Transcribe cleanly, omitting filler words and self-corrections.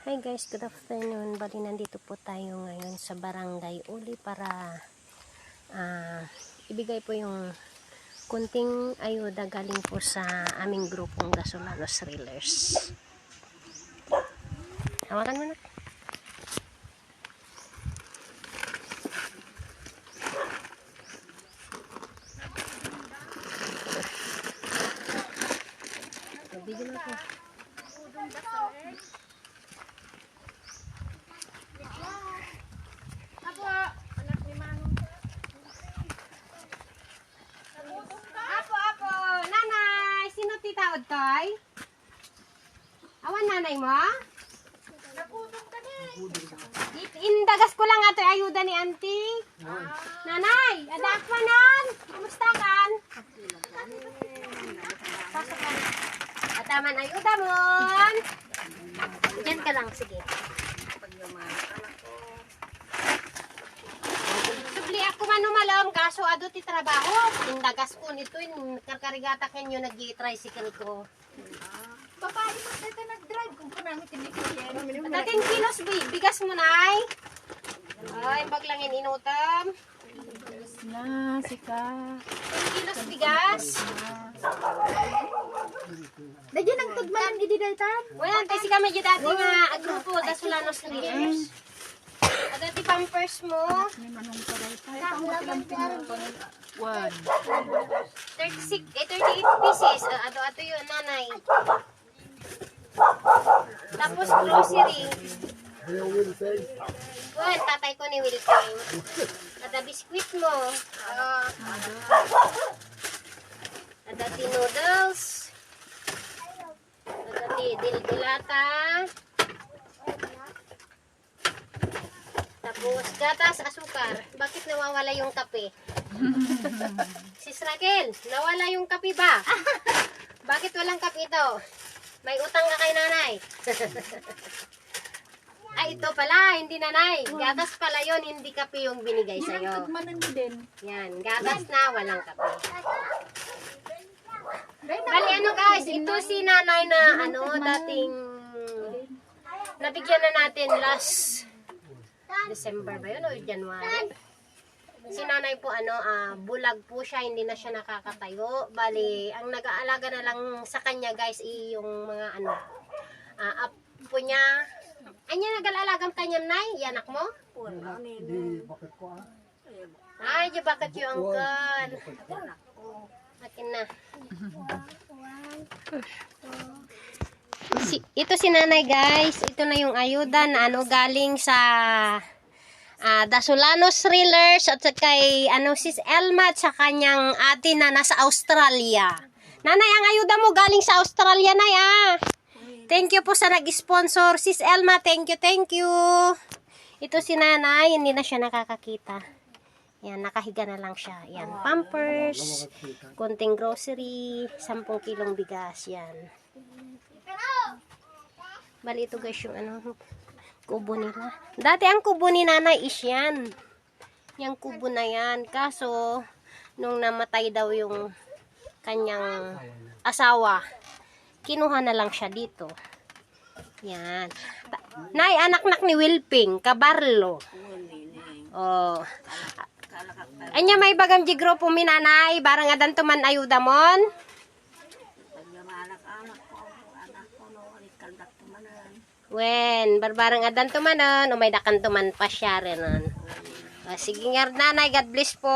Hi guys, good afternoon. Bali nandito po tayo ngayon sa Barangay Uli para ibigay po yung kunting ayuda galing po sa aming grupong Gasolanos Thrillers. Hawakan mo na. Bigyan mo po. Apo, nanay, sino tita Odtoy? Awan nanay mo? Naputong ka din. Indagas ko lang ato ayuda ni auntie. Nanay, adak pa nan. Kumusta kan? Pasok ka. Ataman ayuda mo. Diyan ka lang, sige. Subli ako manumalam, kaso ado ti trabaho. Indagas ko nito, karkarigata kanyo nag-i-tricycle ko. Babae mo dito nag-drive kung kunamit hindi ko yan. 10 kilos bigas mo, nay. Ay, baglangin inutam. Na, sika. 10 kilos bigas. Dadyan ang tugmalan gidi daytan. Wala, kasi kami dyan dati nga grupo, Gasolanos Thrillers. Dati pampers mo. May manong pa daytan. Ito mo silang pinunton. 38 pieces. Ato yun, nanay. Tapos grocery. Well, tatay ko ni Wilking. Ada biskuit mo. Ada noodles. Ada dilata. Tapos gatas, asukar. Bakit nawawala yung kape? Sis Raquel, nawala yung kape ba? Bakit walang kape ito? May utang ka kay nanay. Ay, ito pala, hindi nanay. Gatas pala yon, hindi kape yung binigay sa'yo. Tugmalan mo din. Yan, gatas na, walang kape. Bali, ano guys, ito si nanay na, dating, nabigyan na natin last December ba yun o January? Si nanay po, bulag po siya, hindi na siya nakakatayo. Bali, ang nag-aalaga na lang sa kanya guys, yung mga apo niya. Anya nag-aalagang kanya, nay? Yanak mo? Ay, di bakit yung uncle? Akin na. Ito si nanay guys. Ito na yung ayuda na galing sa Gasolanos Thrillers at kay sis Elma at sa kanyang ate na nasa Australia. Nanay, ang ayuda mo galing sa Australia, nay Thank you po sa nag-sponsor. Sis Elma, thank you. Ito si nanay, hindi na siya nakakakita. Yan, nakahiga na lang siya. Yan, pampers, konting grocery, 10 kilong bigas. Yan. Bali ito guys yung kubo nila. Dati ang kubo ni nanay is yan. Yung kubo na yan. Kaso, nung namatay daw yung kanyang asawa, kinuha na lang siya dito. Yan. Nay, anak-nak ni Wilping, Kabarlo. Oh. Anya may bagam di grupo minanay, barang adan tuman ayuda mon. Wen, barbarang adan tumanon, umay dakan tuman pa siya rin. Sige nga nanay, God bless po.